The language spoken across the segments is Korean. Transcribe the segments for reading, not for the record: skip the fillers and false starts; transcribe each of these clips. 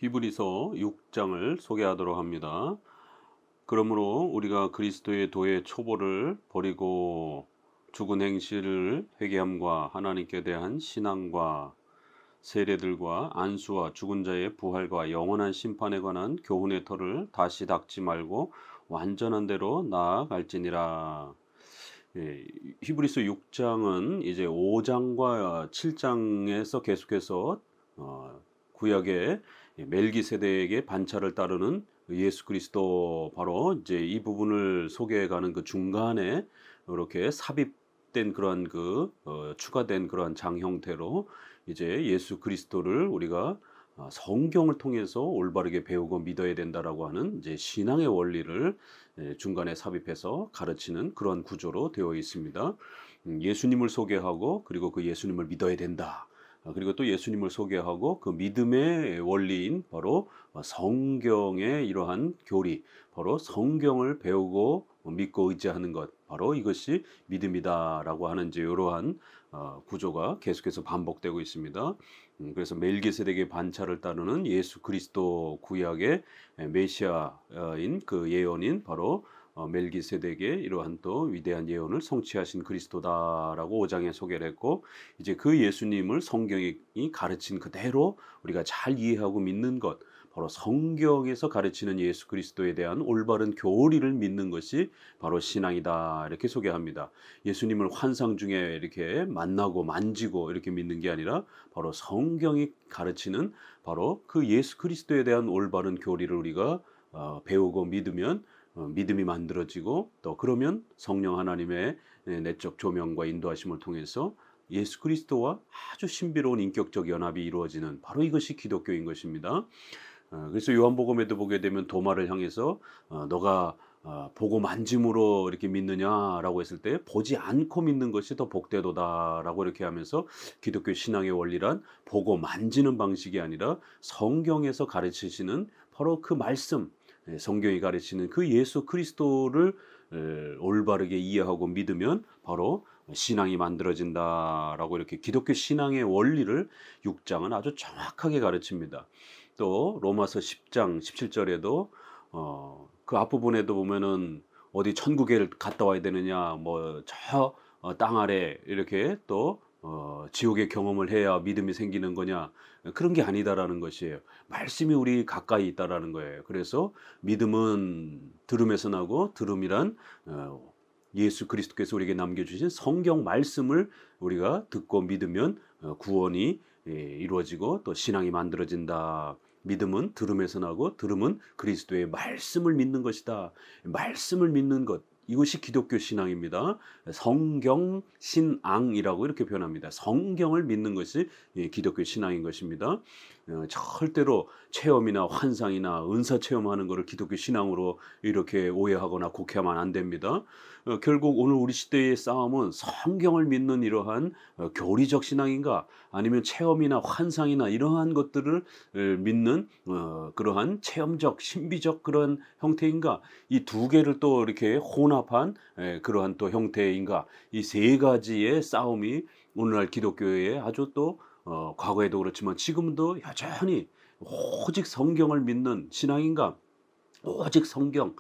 히브리서 6장을 소개하도록 합니다. 그러므로 우리가 그리스도의 도의 초보를 버리고 죽은 행실을 회개함과 하나님께 대한 신앙과 세례들과 안수와 죽은 자의 부활과 영원한 심판에 관한 교훈의 터를 다시 닦지 말고 완전한 대로 나아갈지니라. 예, 히브리서 6장은 이제 5장과 7장에서 계속해서 구약의 멜기세덱의 반차를 따르는 예수 그리스도, 바로 이제 이 부분을 소개해가는 그 중간에 이렇게 삽입된 그러한 추가된 그러한 장 형태로 이제 예수 그리스도를 우리가 성경을 통해서 올바르게 배우고 믿어야 된다라고 하는 이제 신앙의 원리를 중간에 삽입해서 가르치는 그런 구조로 되어 있습니다. 예수님을 소개하고 그리고 그 예수님을 믿어야 된다. 그리고 또 예수님을 소개하고 그 믿음의 원리인 바로 성경의 이러한 교리, 바로 성경을 배우고 믿고 의지하는 것, 바로 이것이 믿음이다라고 하는 이제 이러한 구조가 계속해서 반복되고 있습니다. 그래서 멜기세덱의 반차를 따르는 예수 그리스도 구약의 메시아인 그 예언인 바로 멜기세덱의 이러한 또 위대한 예언을 성취하신 그리스도다라고 5장에 소개를 했고, 이제 그 예수님을 성경이 가르친 그대로 우리가 잘 이해하고 믿는 것, 바로 성경에서 가르치는 예수 그리스도에 대한 올바른 교리를 믿는 것이 바로 신앙이다, 이렇게 소개합니다. 예수님을 환상 중에 이렇게 만나고 만지고 이렇게 믿는 게 아니라 바로 성경이 가르치는 바로 그 예수 그리스도에 대한 올바른 교리를 우리가 배우고 믿으면 믿음이 만들어지고, 또 그러면 성령 하나님의 내적 조명과 인도하심을 통해서 예수 그리스도와 아주 신비로운 인격적 연합이 이루어지는, 바로 이것이 기독교인 것입니다. 그래서 요한복음에도 보게 되면 도마를 향해서 너가 보고 만짐으로 이렇게 믿느냐라고 했을 때, 보지 않고 믿는 것이 더 복되도다라고 이렇게 하면서 기독교 신앙의 원리란 보고 만지는 방식이 아니라 성경에서 가르치시는 바로 그 말씀, 성경이 가르치는 그 예수 그리스도를 올바르게 이해하고 믿으면 바로 신앙이 만들어진다라고, 이렇게 기독교 신앙의 원리를 6장은 아주 정확하게 가르칩니다. 또 로마서 10장 17절에도 그 앞부분에도 보면은 어디 천국에 갔다 와야 되느냐, 뭐 저 땅 아래 이렇게 또 지옥의 경험을 해야 믿음이 생기는 거냐, 그런 게 아니다라는 것이에요. 말씀이 우리 가까이 있다라는 거예요. 그래서 믿음은 들음에서 나고, 들음이란 예수 그리스도께서 우리에게 남겨주신 성경 말씀을 우리가 듣고 믿으면 구원이 이루어지고 또 신앙이 만들어진다. 믿음은 들음에서 나고, 들음은 그리스도의 말씀을 믿는 것이다. 말씀을 믿는 것, 이것이 기독교 신앙입니다. 성경 신앙이라고 이렇게 표현합니다. 성경을 믿는 것이 기독교 신앙인 것입니다. 절대로 체험이나 환상이나 은사 체험하는 것을 기독교 신앙으로 이렇게 오해하거나 곡해하면 안 됩니다. 결국 오늘 우리 시대의 싸움은 성경을 믿는 이러한 교리적 신앙인가, 아니면 체험이나 환상이나 이러한 것들을 믿는 그러한 체험적 신비적 그런 형태인가, 이 두 개를 또 이렇게 혼합한 그러한 또 형태인가, 이 세 가지의 싸움이 오늘날 기독교에 아주 또 과거에도 그렇지만 지금도 여전히 오직 성경을 믿는 신앙인가, 오직 성경,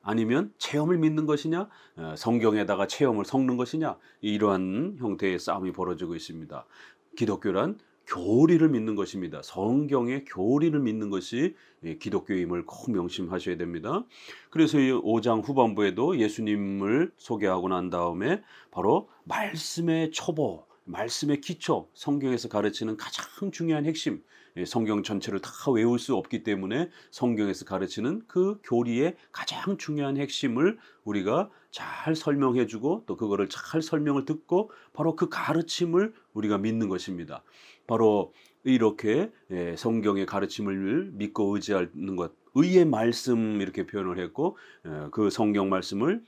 아니면 체험을 믿는 것이냐, 성경에다가 체험을 섞는 것이냐, 이러한 형태의 싸움이 벌어지고 있습니다. 기독교란 교리를 믿는 것입니다. 성경의 교리를 믿는 것이 기독교임을 꼭 명심하셔야 됩니다. 그래서 이 5장 후반부에도 예수님을 소개하고 난 다음에 바로 말씀의 초보, 말씀의 기초, 성경에서 가르치는 가장 중요한 핵심, 성경 전체를 다 외울 수 없기 때문에 성경에서 가르치는 그 교리의 가장 중요한 핵심을 우리가 잘 설명해주고, 또 그거를 잘 설명을 듣고 바로 그 가르침을 우리가 믿는 것입니다. 바로 이렇게 성경의 가르침을 믿고 의지하는 것, 의의 말씀 이렇게 표현을 했고, 그 성경 말씀을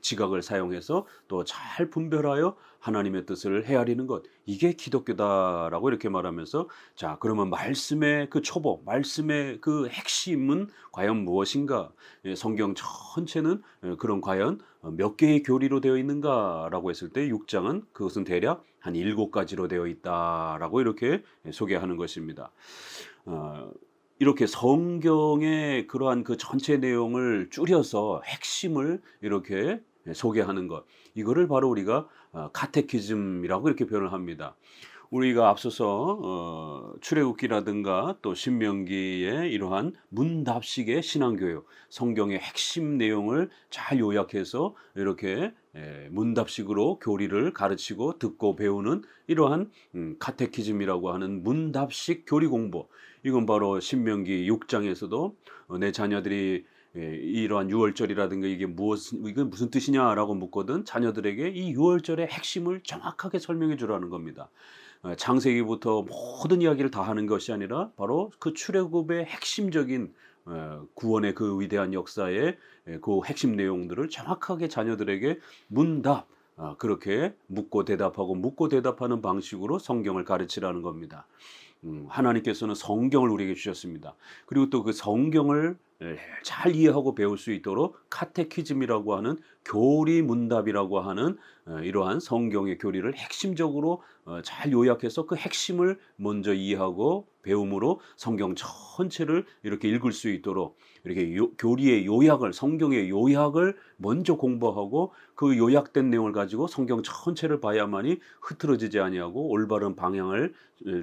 지각을 사용해서 또 잘 분별하여 하나님의 뜻을 헤아리는 것, 이게 기독교다라고 이렇게 말하면서, 자 그러면 말씀의 그 초보, 말씀의 그 핵심은 과연 무엇인가, 성경 전체는 그런 과연 몇 개의 교리로 되어 있는가라고 했을 때 6장은 그것은 대략 한 7가지로 되어 있다라고 이렇게 소개하는 것입니다. 이렇게 성경의 그러한 그 전체 내용을 줄여서 핵심을 이렇게 소개하는 것. 이거를 바로 우리가 카테키즘이라고 이렇게 표현을 합니다. 우리가 앞서서 출애굽기라든가 또 신명기의 이러한 문답식의 신앙교육, 성경의 핵심 내용을 잘 요약해서 이렇게 문답식으로 교리를 가르치고 듣고 배우는 이러한 카테키즘이라고 하는 문답식 교리 공부. 이건 바로 신명기 6장에서도 내 자녀들이 이러한 유월절이라든가 이게 무슨 뜻이냐라고 묻거든 자녀들에게 이 유월절의 핵심을 정확하게 설명해 주라는 겁니다. 창세기부터 모든 이야기를 다 하는 것이 아니라 바로 그 출애굽의 핵심적인 구원의 그 위대한 역사의 그 핵심 내용들을 정확하게 자녀들에게 문답 그렇게 묻고 대답하는 방식으로 성경을 가르치라는 겁니다. 하나님께서는 성경을 우리에게 주셨습니다. 그리고 또 그 성경을 잘 이해하고 배울 수 있도록 카테키즘이라고 하는 교리 문답이라고 하는 이러한 성경의 교리를 핵심적으로 잘 요약해서 그 핵심을 먼저 이해하고 배움으로 성경 전체를 이렇게 읽을 수 있도록 이렇게 교리의 요약을 성경의 요약을 먼저 공부하고 그 요약된 내용을 가지고 성경 전체를 봐야만이 흐트러지지 아니하고 올바른 방향을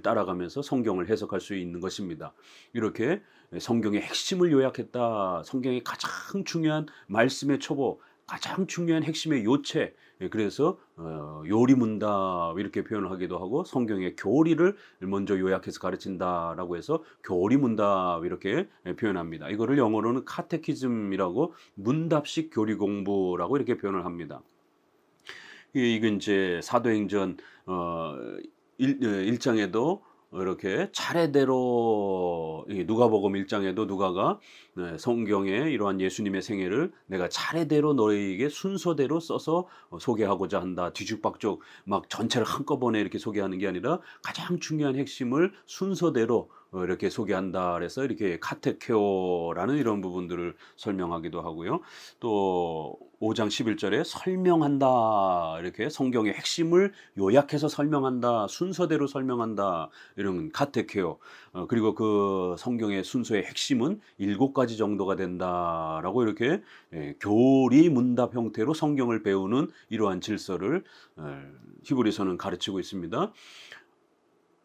따라가면서 성경을 해석할 수 있는 것입니다. 이렇게 성경의 핵심을 요약했다. 성경의 가장 중요한 말씀의 초보, 가장 중요한 핵심의 요체. 그래서 요리문답 이렇게 표현을 하기도 하고 성경의 교리를 먼저 요약해서 가르친다라고 해서 교리문답 이렇게 표현합니다. 이거를 영어로는 카테키즘이라고 문답식 교리 공부라고 이렇게 표현을 합니다. 이건 이제 사도행전 1장에도 이렇게 차례대로 누가복음 1장에도 누가가 성경에 이러한 예수님의 생애를 내가 차례대로 너희에게 순서대로 써서 소개하고자 한다. 뒤죽박죽 막 전체를 한꺼번에 이렇게 소개하는 게 아니라 가장 중요한 핵심을 순서대로 이렇게 소개한다. 그래서 이렇게 카테케오라는 이런 부분들을 설명하기도 하고요. 또 5장 11절에 설명한다. 이렇게 성경의 핵심을 요약해서 설명한다. 순서대로 설명한다. 이런 카테케오. 그리고 그 성경의 순서의 핵심은 7가지 정도가 된다라고 이렇게 교리 문답 형태로 성경을 배우는 이러한 질서를 히브리서는 가르치고 있습니다.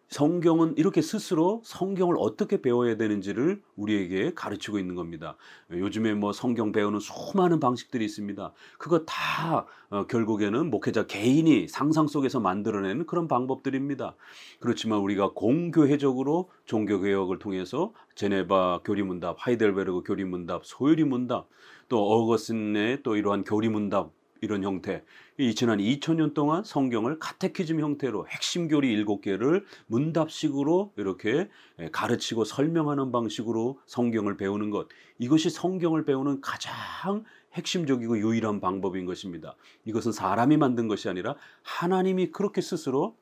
성경은 이렇게 스스로 성경을 어떻게 배워야 되는지를 우리에게 가르치고 있는 겁니다. 요즘에 뭐 성경 배우는 수많은 방식들이 있습니다. 그거 다 결국에는 목회자 개인이 상상 속에서 만들어내는 그런 방법들입니다. 그렇지만 우리가 공교회적으로 종교개혁을 통해서 제네바 교리문답, 하이델베르그 교리문답, 소요리문답, 또 어거스틴의 또 이러한 교리문답 이런 형태, 이 지난 2000년 동안 성경을 카테키즘 형태로 핵심 교리 7개를 문답식으로 이렇게 가르치고 설명하는 방식으로 성경을 배우는 것, 이것이 성경을 배우는 가장 핵심적이고 유일한 방법인 것입니다. 이것은 사람이 만든 것이 아니라 하나님이 그렇게 스스로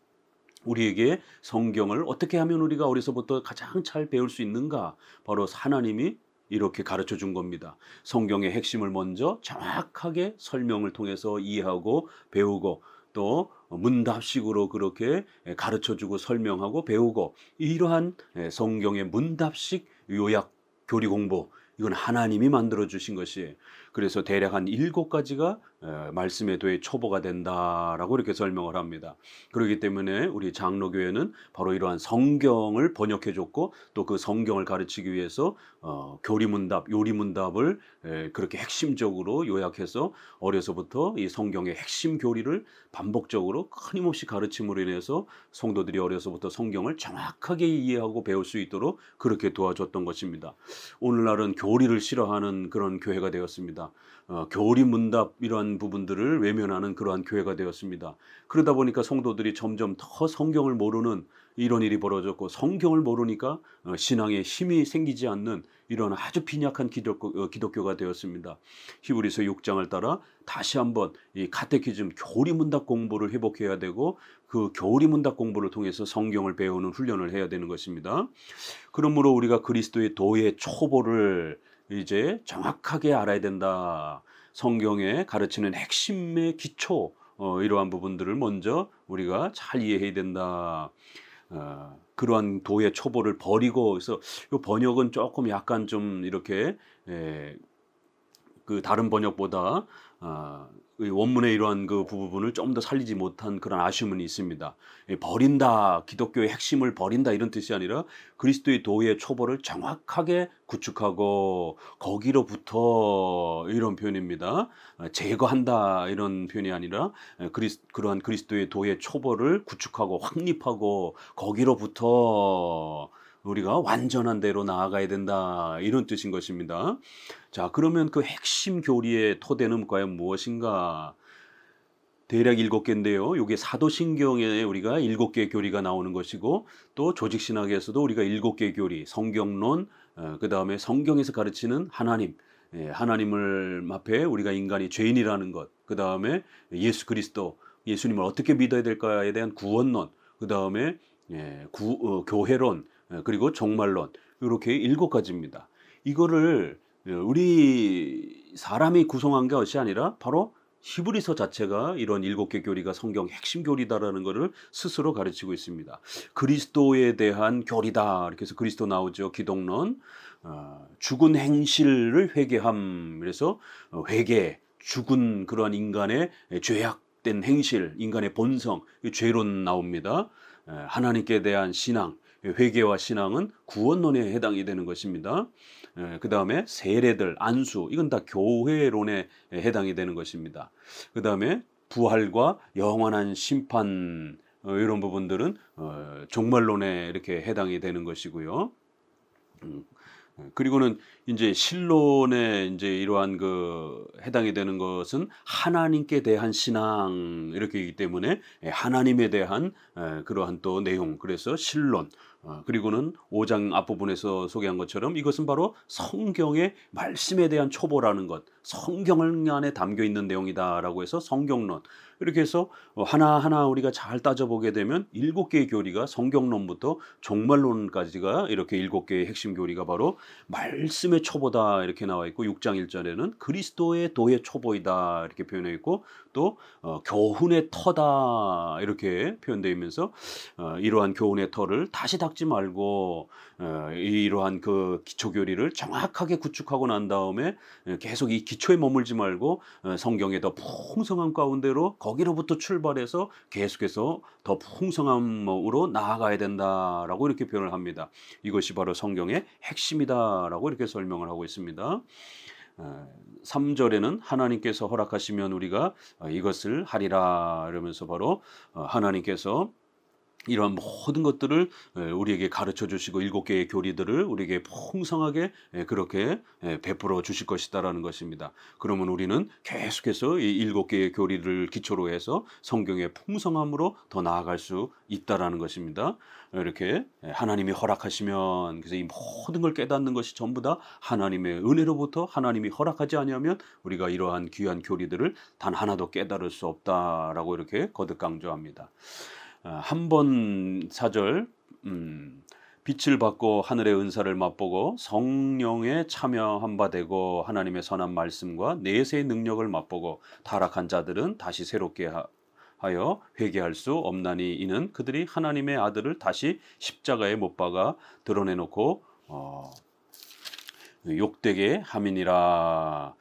우리에게 성경을 어떻게 하면 우리가 어려서부터 가장 잘 배울 수 있는가? 바로 하나님이 이렇게 가르쳐 준 겁니다. 성경의 핵심을 먼저 정확하게 설명을 통해서 이해하고 배우고 또 문답식으로 그렇게 가르쳐 주고 설명하고 배우고 이러한 성경의 문답식 요약 교리 공부 이건 하나님이 만들어 주신 것이 그래서 대략 한 7가지가 말씀의 도의 초보가 된다라고 이렇게 설명을 합니다. 그렇기 때문에 우리 장로교회는 바로 이러한 성경을 번역해 줬고 또 그 성경을 가르치기 위해서 교리문답, 요리문답을 그렇게 핵심적으로 요약해서 어려서부터 이 성경의 핵심 교리를 반복적으로 끊임없이 가르침으로 인해서 성도들이 어려서부터 성경을 정확하게 이해하고 배울 수 있도록 그렇게 도와줬던 것입니다. 오늘날은 교리를 싫어하는 그런 교회가 되었습니다. 교리문답 이러한 부분들을 외면하는 그러한 교회가 되었습니다. 그러다 보니까 성도들이 점점 더 성경을 모르는 이런 일이 벌어졌고 성경을 모르니까 신앙에 힘이 생기지 않는 이런 아주 빈약한 기독교가 되었습니다. 히브리서 6장을 따라 다시 한번 이 카테키즘 교리문답 공부를 회복해야 되고 그 교리문답 공부를 통해서 성경을 배우는 훈련을 해야 되는 것입니다. 그러므로 우리가 그리스도의 도의 초보를 이제 정확하게 알아야 된다. 성경에 가르치는 핵심의 기초 이러한 부분들을 먼저 우리가 잘 이해해야 된다. 그러한 도의 초보를 버리고, 그래서 요 번역은 조금 약간 좀 이렇게 에, 그 다른 번역보다 이 원문의 이러한 그 부분을 좀 더 살리지 못한 그런 아쉬움은 있습니다. 버린다, 기독교의 핵심을 버린다 이런 뜻이 아니라 그리스도의 도의 초보를 정확하게 구축하고 거기로부터 이런 표현입니다. 제거한다 이런 표현이 아니라 그러한 그리스도의 도의 초보를 구축하고 확립하고 거기로부터 우리가 완전한 대로 나아가야 된다 이런 뜻인 것입니다. 자, 그러면 그 핵심 교리의 토대는 과연 무엇인가? 대략 7개인데요. 요게 사도신경에 우리가 7개의 교리가 나오는 것이고, 또 조직신학에서도 우리가 7개의 교리, 성경론, 그다음에 성경에서 가르치는 하나님, 하나님을 앞에 우리가 인간이 죄인이라는 것, 그다음에 예수 그리스도, 예수님을 어떻게 믿어야 될까에 대한 구원론, 그다음에 교회론, 그리고 종말론, 이렇게 7가지입니다. 이거를 우리 사람이 구성한 것이 아니라 바로 히브리서 자체가 이런 7개 교리가 성경 핵심 교리다라는 것을 스스로 가르치고 있습니다. 그리스도에 대한 교리다. 이렇게 해서 그리스도 나오죠. 기독론. 죽은 행실을 회개함. 그래서 회개, 죽은 그러한 인간의 죄악된 행실, 인간의 본성, 죄론 나옵니다. 하나님께 대한 신앙, 회개와 신앙은 구원론에 해당이 되는 것입니다. 그 다음에 세례들, 안수, 이건 다 교회론에 해당이 되는 것입니다. 그 다음에 부활과 영원한 심판, 이런 부분들은 종말론에 이렇게 해당이 되는 것이고요. 그리고는 이제 신론에 이제 이러한 그 해당이 되는 것은 하나님께 대한 신앙 이렇게이기 때문에 하나님에 대한 그러한 또 내용, 그래서 신론. 그리고는 5장 앞부분에서 소개한 것처럼 이것은 바로 성경의 말씀에 대한 초보라는 것, 성경 안에 담겨 있는 내용이다라고 해서 성경론. 이렇게 해서 하나하나 우리가 잘 따져보게 되면 7개의 교리가 성경론부터 종말론까지가 이렇게 7개의 핵심 교리가 바로 말씀의 초보다 이렇게 나와 있고, 6장 1절에는 그리스도의 도의 초보이다 이렇게 표현해 있고, 또 교훈의 터다 이렇게 표현되어 있면서 이러한 교훈의 터를 다시 닦지 말고 이러한 그 기초 교리를 정확하게 구축하고 난 다음에 계속 이 기초에 머물지 말고 성경의 더 풍성한 가운데로 거기로부터 출발해서 계속해서 더 풍성함으로 나아가야 된다라고 이렇게 표현을 합니다. 이것이 바로 성경의 핵심이다라고 이렇게 설명을 하고 있습니다. 3절에는 하나님께서 허락하시면 우리가 이것을 하리라 이러면서 바로 하나님께서 이러한 모든 것들을 우리에게 가르쳐 주시고 7개의 교리들을 우리에게 풍성하게 그렇게 베풀어 주실 것이다라는 것입니다. 그러면 우리는 계속해서 이 7개의 교리를 기초로 해서 성경의 풍성함으로 더 나아갈 수 있다라는 것입니다. 이렇게 하나님이 허락하시면, 그래서 이 모든 걸 깨닫는 것이 전부 다 하나님의 은혜로부터, 하나님이 허락하지 아니하면 우리가 이러한 귀한 교리들을 단 하나도 깨달을 수 없다라고 이렇게 거듭 강조합니다. 한 번 4절, 빛을 받고 하늘의 은사를 맛보고 성령에 참여한 바 되고 하나님의 선한 말씀과 내세의 능력을 맛보고 타락한 자들은 다시 새롭게 하여 회개할 수 없나니 이는 그들이 하나님의 아들을 다시 십자가에 못 박아 드러내놓고 욕되게 함이니라.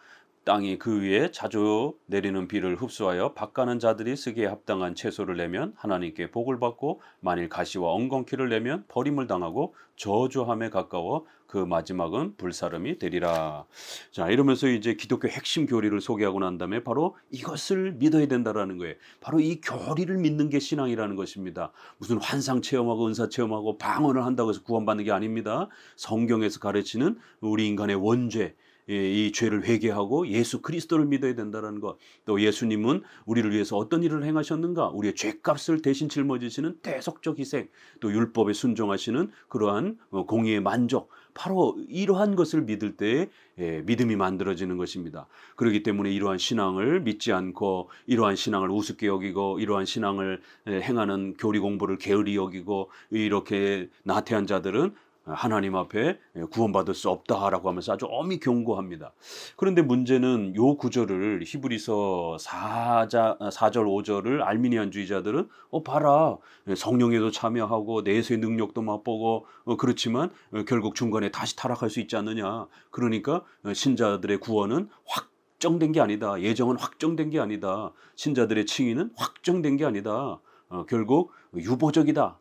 땅이 그 위에 자주 내리는 비를 흡수하여 밭가는 자들이 쓰기에 합당한 채소를 내면 하나님께 복을 받고, 만일 가시와 엉겅퀴를 내면 버림을 당하고 저주함에 가까워 그 마지막은 불사름이 되리라. 자, 이러면서 이제 기독교 핵심 교리를 소개하고 난 다음에 바로 이것을 믿어야 된다라는 거예요. 바로 이 교리를 믿는 게 신앙이라는 것입니다. 무슨 환상 체험하고 은사 체험하고 방언을 한다고 해서 구원받는 게 아닙니다. 성경에서 가르치는 우리 인간의 원죄, 이 죄를 회개하고 예수 그리스도를 믿어야 된다는 것, 또 예수님은 우리를 위해서 어떤 일을 행하셨는가, 우리의 죄값을 대신 짊어지시는 대속적 희생, 또 율법에 순종하시는 그러한 공의의 만족, 바로 이러한 것을 믿을 때 믿음이 만들어지는 것입니다. 그렇기 때문에 이러한 신앙을 믿지 않고 이러한 신앙을 우습게 여기고 이러한 신앙을 행하는 교리 공부를 게으리 여기고 이렇게 나태한 자들은 하나님 앞에 구원받을 수 없다라고 하면서 아주 엄히 경고합니다. 그런데 문제는 요 구절을 히브리서 4절 5절을 알미니안주의자들은 봐라, 성령에도 참여하고 내세 능력도 맛보고 그렇지만 결국 중간에 다시 타락할 수 있지 않느냐. 그러니까 신자들의 구원은 확정된 게 아니다. 예정은 확정된 게 아니다. 신자들의 칭의는 확정된 게 아니다. 결국 유보적이다.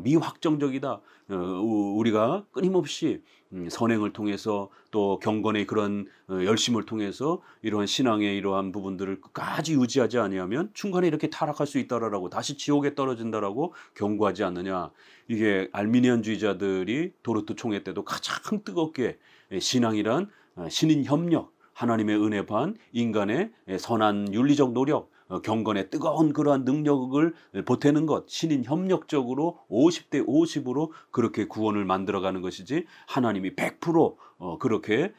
미확정적이다. 우리가 끊임없이 선행을 통해서 또 경건의 그런 열심을 통해서 이러한 신앙의 이러한 부분들을 끝까지 유지하지 아니하면 중간에 이렇게 타락할 수 있다라고, 다시 지옥에 떨어진다라고 경고하지 않느냐. 이게 알미니안주의자들이 도르트 총회 때도 가장 뜨겁게 신앙이란 신인 협력, 하나님의 은혜 반, 인간의 선한 윤리적 노력, 경건의 뜨거운 그러한 능력을 보태는 것, 신인 협력적으로 50대 50으로 그렇게 구원을 만들어가는 것이지 하나님이 100% 그렇게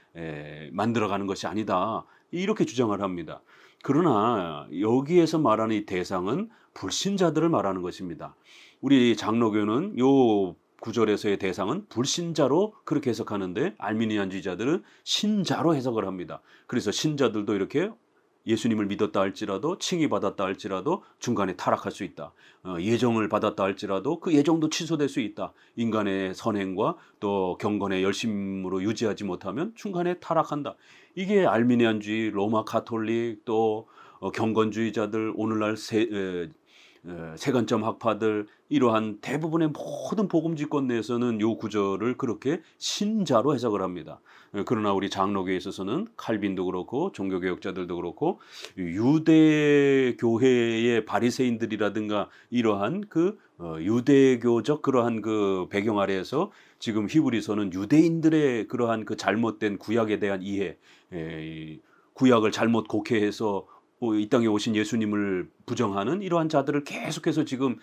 만들어가는 것이 아니다. 이렇게 주장을 합니다. 그러나 여기에서 말하는 이 대상은 불신자들을 말하는 것입니다. 우리 장로교는 요 구절에서의 대상은 불신자로 그렇게 해석하는데, 알미니안주의자들은 신자로 해석을 합니다. 그래서 신자들도 이렇게 예수님을 믿었다 할지라도, 칭의 받았다 할지라도 중간에 타락할 수 있다. 예정을 받았다 할지라도 그 예정도 취소될 수 있다. 인간의 선행과 또 경건의 열심으로 유지하지 못하면 중간에 타락한다. 이게 알미니안주의, 로마 가톨릭, 또 경건주의자들, 오늘날 세관점 학파들, 이러한 대부분의 모든 복음지권 내에서는 이 구절을 그렇게 신자로 해석을 합니다. 그러나 우리 장로교에 있어서는 칼빈도 그렇고 종교개혁자들도 그렇고 유대교회의 바리새인들이라든가 이러한 그 유대교적 그러한 그 배경 아래에서 지금 히브리서는 유대인들의 그러한 그 잘못된 구약에 대한 이해, 구약을 잘못 곡해해서 이 땅에 오신 예수님을 부정하는 이러한 자들을 계속해서 지금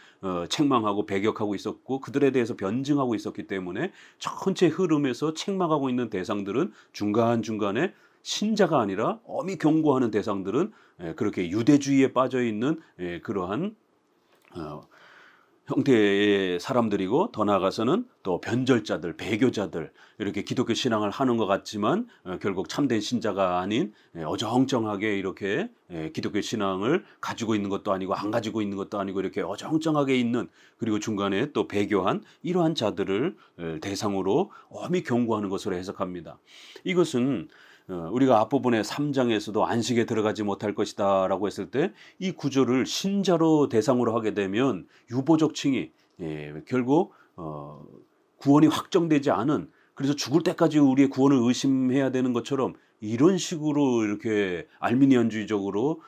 책망하고 배격하고 있었고, 그들에 대해서 변증하고 있었기 때문에 전체 흐름에서 책망하고 있는 대상들은 중간중간에 신자가 아니라 엄히 경고하는 대상들은 그렇게 유대주의에 빠져 있는 그러한 형태의 사람들이고, 더 나아가서는 또 변절자들, 배교자들, 이렇게 기독교 신앙을 하는 것 같지만 결국 참된 신자가 아닌 어정쩡하게 이렇게 기독교 신앙을 가지고 있는 것도 아니고 안 가지고 있는 것도 아니고 이렇게 어정쩡하게 있는, 그리고 중간에 또 배교한 이러한 자들을 대상으로 엄히 경고하는 것으로 해석합니다. 이것은 우리가 앞부분의 3장에서도 안식에 들어가지 못할 것이다 라고 했을 때 이 구조를 신자로 대상으로 하게 되면 유보적 칭의, 결국 구원이 확정되지 않은, 그래서 죽을 때까지 우리의 구원을 의심해야 되는 것처럼 이런 식으로 이렇게 알미니안주의적으로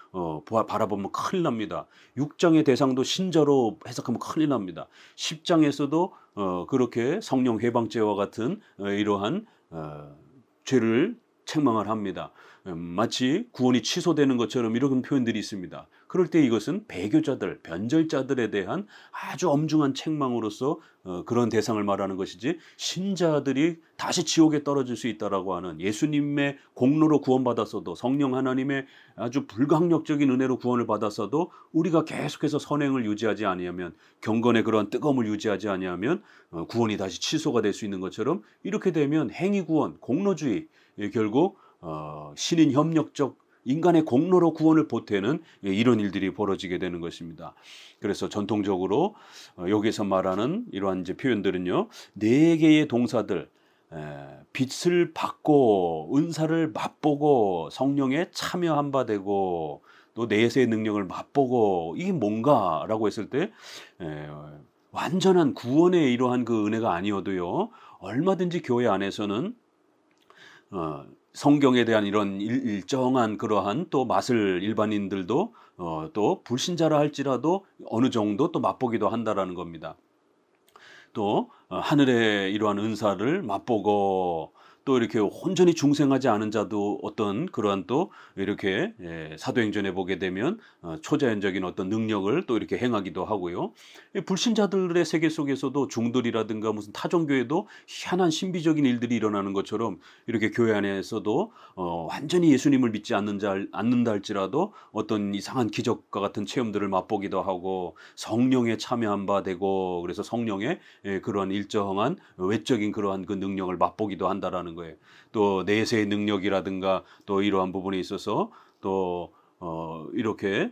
바라보면 큰일 납니다. 6장의 대상도 신자로 해석하면 큰일 납니다. 10장에서도 그렇게 성령 회방죄와 같은 이러한 죄를 책망을 합니다. 마치 구원이 취소되는 것처럼 이런 표현들이 있습니다. 그럴 때 이것은 배교자들, 변절자들에 대한 아주 엄중한 책망으로서 그런 대상을 말하는 것이지, 신자들이 다시 지옥에 떨어질 수 있다라고 하는, 예수님의 공로로 구원받았어도, 성령 하나님의 아주 불강력적인 은혜로 구원을 받았어도 우리가 계속해서 선행을 유지하지 아니하면, 경건의 그런 뜨거움을 유지하지 아니하면 구원이 다시 취소가 될 수 있는 것처럼, 이렇게 되면 행위구원, 공로주의, 결국 신인 협력적 인간의 공로로 구원을 보태는 이런 일들이 벌어지게 되는 것입니다. 그래서 전통적으로 여기서 말하는 이러한 이제 표현들은요, 네 개의 동사들, 빛을 받고 은사를 맛보고 성령에 참여한 바 되고 또 내세의 능력을 맛보고, 이게 뭔가라고 했을 때 완전한 구원의 이러한 그 은혜가 아니어도요, 얼마든지 교회 안에서는 성경에 대한 이런 일정한 그러한 또 맛을 일반인들도 또 불신자라 할지라도 어느 정도 또 맛보기도 한다라는 겁니다. 또 하늘의 이러한 은사를 맛보고, 또 이렇게 온전히 중생하지 않은 자도 어떤 그러한 또 이렇게 사도행전에 보게 되면 초자연적인 어떤 능력을 또 이렇게 행하기도 하고요. 불신자들의 세계 속에서도 중들이라든가 무슨 타종교회도 희한한 신비적인 일들이 일어나는 것처럼 이렇게 교회 안에서도 완전히 예수님을 믿지 않는다 할지라도 어떤 이상한 기적과 같은 체험들을 맛보기도 하고 성령에 참여한 바 되고, 그래서 성령의 그러한 일정한 외적인 그러한 그 능력을 맛보기도 한다라는 거예요. 또 내세의 능력이라든가 또 이러한 부분에 있어서 또 이렇게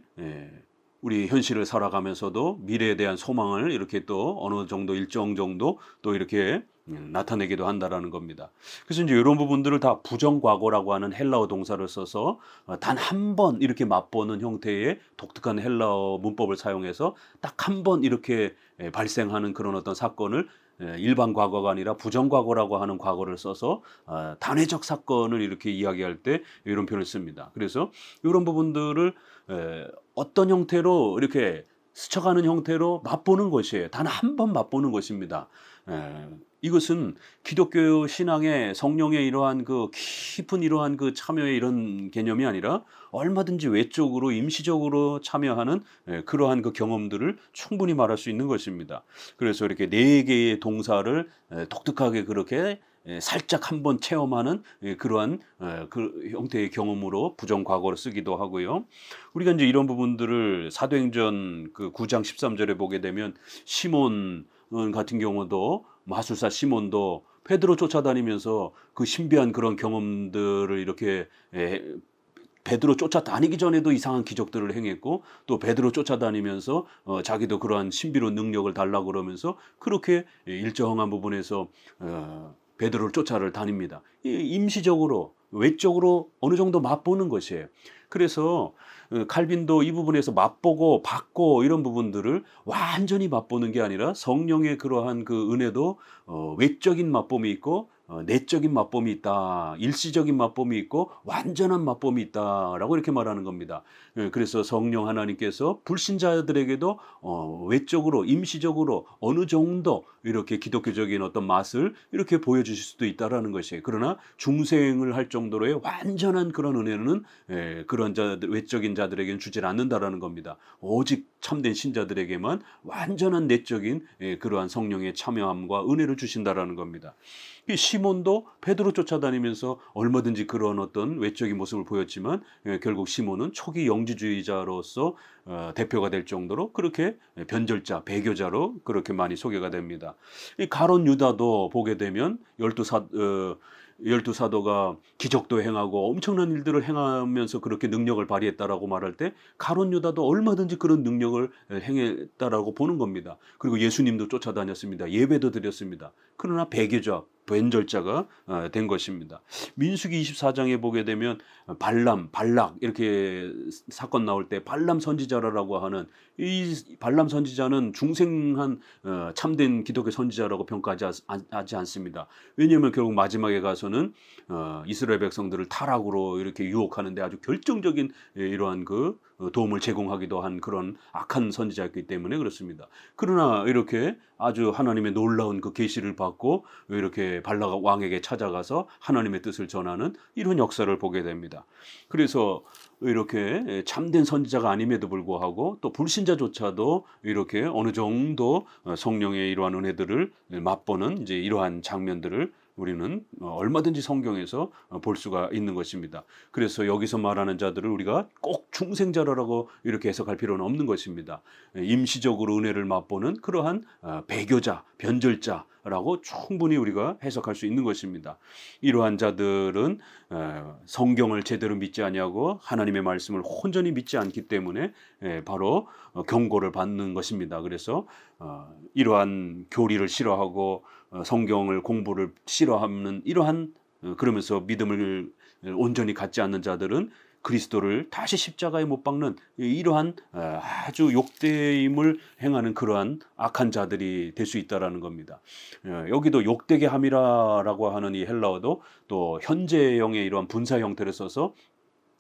우리 현실을 살아가면서도 미래에 대한 소망을 이렇게 또 어느 정도 일정 정도 또 이렇게 나타내기도 한다라는 겁니다. 그래서 이제 이런 부분들을 다 부정과거라고 하는 헬라어 동사를 써서 단 한 번 이렇게 맛보는 형태의 독특한 헬라어 문법을 사용해서 딱 한 번 이렇게 발생하는 그런 어떤 사건을 일반 과거가 아니라 부정과거라고 하는 과거를 써서 단회적 사건을 이렇게 이야기할 때 이런 표현을 씁니다. 그래서 이런 부분들을 어떤 형태로 이렇게 스쳐가는 형태로 맛보는 것이에요. 단 한 번 맛보는 것입니다. 이것은 기독교 신앙의 성령의 이러한 그 깊은 이러한 그 참여의 이런 개념이 아니라 얼마든지 외적으로 임시적으로 참여하는 그러한 그 경험들을 충분히 말할 수 있는 것입니다. 그래서 이렇게 네 개의 동사를 독특하게 그렇게 살짝 한번 체험하는 그러한 그 형태의 경험으로 부정과거로 쓰기도 하고요. 우리가 이제 이런 부분들을 사도행전 그 9장 13절에 보게 되면 시몬 같은 경우도 마술사 시몬도 베드로 쫓아다니면서 그 신비한 그런 경험들을 이렇게 베드로 쫓아다니기 전에도 이상한 기적들을 행했고, 또 베드로 쫓아다니면서 자기도 그러한 신비로운 능력을 달라고 그러면서 그렇게 일정한 부분에서 베드로를 쫓아를 다닙니다. 임시적으로 외적으로 어느 정도 맛보는 것이에요. 그래서 칼빈도 이 부분에서 맛보고 받고 이런 부분들을 완전히 맛보는 게 아니라 성령의 그러한 그 은혜도 외적인 맛봄이 있고 내적인 맛봄이 있다. 일시적인 맛봄이 있고 완전한 맛봄이 있다라고 이렇게 말하는 겁니다. 그래서 성령 하나님께서 불신자들에게도 외적으로 임시적으로 어느 정도 이렇게 기독교적인 어떤 맛을 이렇게 보여주실 수도 있다라는 것이에요. 그러나 중생을 할 정도로의 완전한 그런 은혜는 그런 자들, 외적인 자들에게는 주질 않는다라는 겁니다. 오직 참된 신자들에게만 완전한 내적인 그러한 성령의 참여함과 은혜를 주신다라는 겁니다. 시몬도 베드로 쫓아다니면서 얼마든지 그런 어떤 외적인 모습을 보였지만 결국 시몬은 초기 영지주의자로서 대표가 될 정도로 그렇게 변절자, 배교자로 그렇게 많이 소개가 됩니다. 이 가론 유다도 보게 되면 열두 사도가 기적도 행하고 엄청난 일들을 행하면서 그렇게 능력을 발휘했다라고 말할 때 가론 유다도 얼마든지 그런 능력을 행했다라고 보는 겁니다. 그리고 예수님도 쫓아다녔습니다. 예배도 드렸습니다. 그러나 배교자, 변절자가 된 것입니다. 민수기 24장에 보게 되면 발람, 발락 이렇게 사건 나올 때 발람 선지자라고 하는 이 발람 선지자는 중생한 참된 기독교 선지자라고 평가하지 않습니다. 왜냐하면 결국 마지막에 가서는 이스라엘 백성들을 타락으로 이렇게 유혹하는데 아주 결정적인 이러한 그 도움을 제공하기도 한 그런 악한 선지자였기 때문에 그렇습니다. 그러나 이렇게 아주 하나님의 놀라운 그 계시를 받고 이렇게 발락 왕에게 찾아가서 하나님의 뜻을 전하는 이런 역사를 보게 됩니다. 그래서 이렇게 참된 선지자가 아님에도 불구하고 또 불신자조차도 이렇게 어느 정도 성령의 이러한 은혜들을 맛보는 이제 이러한 장면들을 우리는 얼마든지 성경에서 볼 수가 있는 것입니다. 그래서 여기서 말하는 자들을 우리가 꼭 중생자라고 이렇게 해석할 필요는 없는 것입니다. 임시적으로 은혜를 맛보는 그러한 배교자, 변절자라고 충분히 우리가 해석할 수 있는 것입니다. 이러한 자들은 성경을 제대로 믿지 아니하고 하나님의 말씀을 온전히 믿지 않기 때문에 바로 경고를 받는 것입니다. 그래서 이러한 교리를 싫어하고 성경을 공부를 싫어하는 이러한 그러면서 믿음을 온전히 갖지 않는 자들은 그리스도를 다시 십자가에 못 박는 이러한 아주 욕되임을 행하는 그러한 악한 자들이 될 수 있다라는 겁니다. 여기도 욕되게 함이라라고 하는 이 헬라어도 또 현재형의 이러한 분사 형태를 써서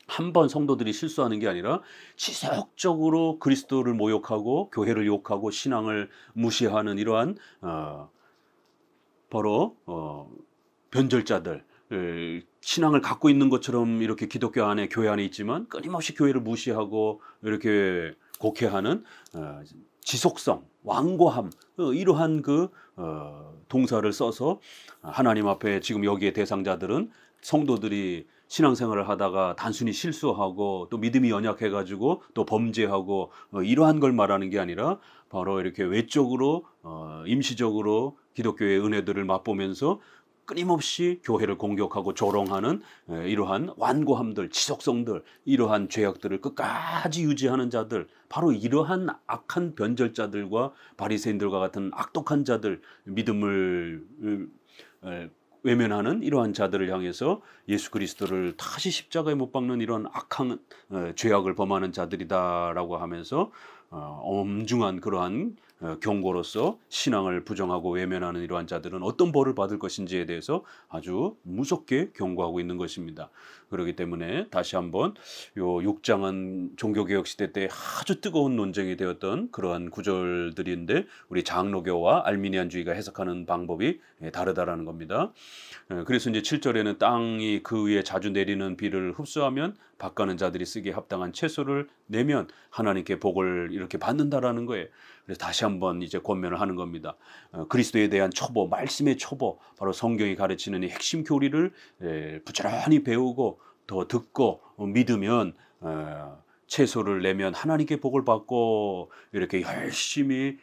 한 번 성도들이 실수하는 게 아니라 지속적으로 그리스도를 모욕하고 교회를 욕하고 신앙을 무시하는 이러한 바로 변절자들, 신앙을 갖고 있는 것처럼 이렇게 기독교 안에 교회 안에 있지만 끊임없이 교회를 무시하고 이렇게 곡해하는 지속성, 완고함 이러한 동사를 써서 하나님 앞에 지금 여기에 대상자들은 성도들이 신앙생활을 하다가 단순히 실수하고 또 믿음이 연약해가지고 또 범죄하고 이러한 걸 말하는 게 아니라 바로 이렇게 외적으로 임시적으로 기독교의 은혜들을 맛보면서 끊임없이 교회를 공격하고 조롱하는 이러한 완고함들, 지속성들, 이러한 죄악들을 끝까지 유지하는 자들, 바로 이러한 악한 변절자들과 바리새인들과 같은 악독한 자들, 믿음을 외면하는 이러한 자들을 향해서 예수 그리스도를 다시 십자가에 못 박는 이런 악한 죄악을 범하는 자들이다라고 하면서 엄중한 그러한 경고로서 신앙을 부정하고 외면하는 이러한 자들은 어떤 벌을 받을 것인지에 대해서 아주 무섭게 경고하고 있는 것입니다. 그렇기 때문에 다시 한번 요 6장은 종교개혁 시대 때 아주 뜨거운 논쟁이 되었던 그러한 구절들인데 우리 장로교와 알미니안주의가 해석하는 방법이 다르다라는 겁니다. 그래서 이제 7절에는 땅이 그 위에 자주 내리는 비를 흡수하면 밭가는 자들이 쓰기에 합당한 채소를 내면 하나님께 복을 이렇게 받는다라는 거예요. 그래서 다시 한번 이제 권면을 하는 겁니다. 그리스도에 대한 초보, 말씀의 초보, 바로 성경이 가르치는 이 핵심 교리를 부지런히 배우고 더 듣고 믿으면 채소를 내면 하나님께 복을 받고 이렇게 열심히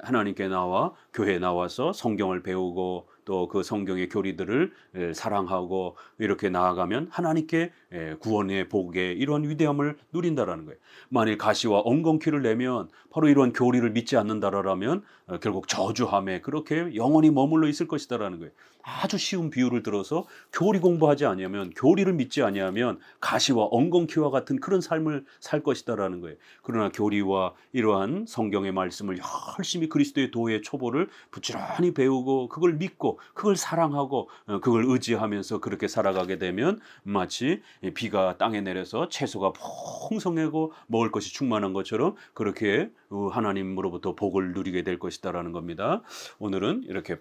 하나님께 나와 교회에 나와서 성경을 배우고 또 그 성경의 교리들을 사랑하고 이렇게 나아가면 하나님께 구원의 복의 이런 위대함을 누린다라는 거예요. 만일 가시와 엉겅퀴를 내면 바로 이런 교리를 믿지 않는다라면 결국 저주함에 그렇게 영원히 머물러 있을 것이다라는 거예요. 아주 쉬운 비유를 들어서 교리 공부하지 아니하면 교리를 믿지 아니하면 가시와 엉겅퀴와 같은 그런 삶을 살 것이다라는 거예요. 그러나 교리와 이러한 성경의 말씀을 열심히 그리스도의 도의 초보를 부지런히 배우고 그걸 믿고 그걸 사랑하고 그걸 의지하면서 그렇게 살아가게 되면 마치 비가 땅에 내려서 채소가 풍성하고 먹을 것이 충만한 것처럼 그렇게 하나님으로부터 복을 누리게 될 것이다라는 겁니다. 오늘은 이렇게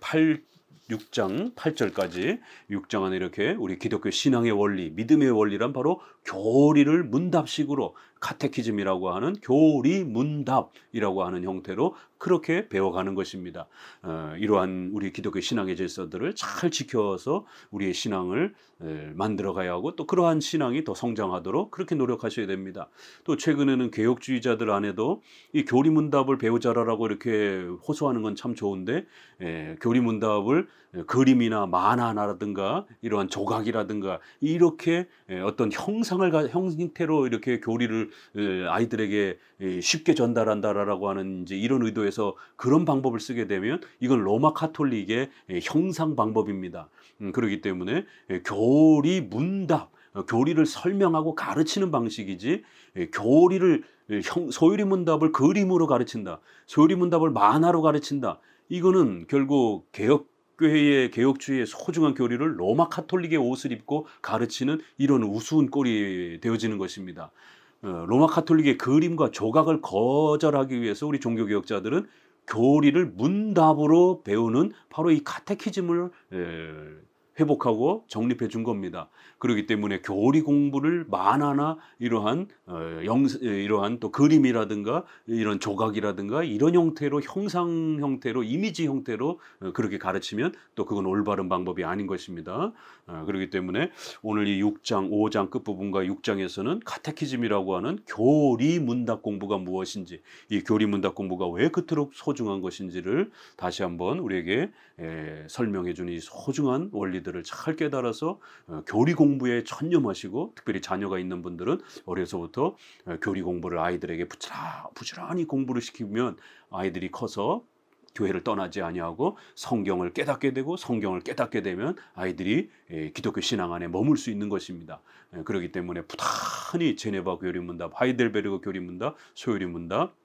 6장 8절까지 6장 안에 이렇게 우리 기독교 신앙의 원리, 믿음의 원리란 바로 교리를 문답식으로 카테키즘이라고 하는 교리 문답이라고 하는 형태로 그렇게 배워가는 것입니다. 이러한 우리 기독교 신앙의 질서들을 잘 지켜서 우리의 신앙을 만들어가야 하고 또 그러한 신앙이 더 성장하도록 그렇게 노력하셔야 됩니다. 또 최근에는 개혁주의자들 안에도 이 교리 문답을 배우자라고 이렇게 호소하는 건 참 좋은데 교리 문답을 그림이나 만화라든가 이러한 조각이라든가 이렇게 어떤 형태로 이렇게 교리를 아이들에게 쉽게 전달한다라고 하는 이제 이런 의도에서 그런 방법을 쓰게 되면 이건 로마 카톨릭의 형상 방법입니다. 그렇기 때문에 교리 문답, 교리를 설명하고 가르치는 방식이지 교리를 소유리 문답을 그림으로 가르친다. 소유리 문답을 만화로 가르친다. 이거는 결국 교회의 개혁주의의 소중한 교리를 로마 카톨릭의 옷을 입고 가르치는 이런 우스운 꼴이 되어지는 것입니다. 로마 카톨릭의 그림과 조각을 거절하기 위해서 우리 종교개혁자들은 교리를 문답으로 배우는 바로 이 카테키즘을 회복하고 정립해 준 겁니다. 그렇기 때문에 교리 공부를 만화나 이러한 이러한 또 그림이라든가 이런 조각이라든가 이런 형태로 형상 형태로 이미지 형태로 그렇게 가르치면 또 그건 올바른 방법이 아닌 것입니다. 그렇기 때문에 오늘 이 6장, 5장 끝부분과 6장에서는 카테키즘이라고 하는 교리 문답 공부가 무엇인지 이 교리 문답 공부가 왜 그토록 소중한 것인지를 다시 한번 우리에게 설명해 주는 이 소중한 원리들을 잘 깨달아서 교리 공부에 전념하시고 특별히 자녀가 있는 분들은 어려서부터 교리 공부를 아이들에게 부지런히 공부를 시키면 아이들이 커서 교회를 떠나지 아니하고 성경을 깨닫게 되고 성경을 깨닫게 되면 아이들이 기독교 신앙 안에 머물 수 있는 것입니다. 그렇기 때문에 부단히 제네바 교리문답, 하이델베르그 교리문답, 소요리문답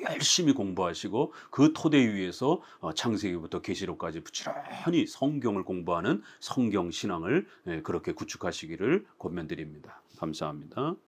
열심히 공부하시고 그 토대 위에서 창세기부터 계시록까지 부지런히 성경을 공부하는 성경 신앙을 그렇게 구축하시기를 권면드립니다. 감사합니다.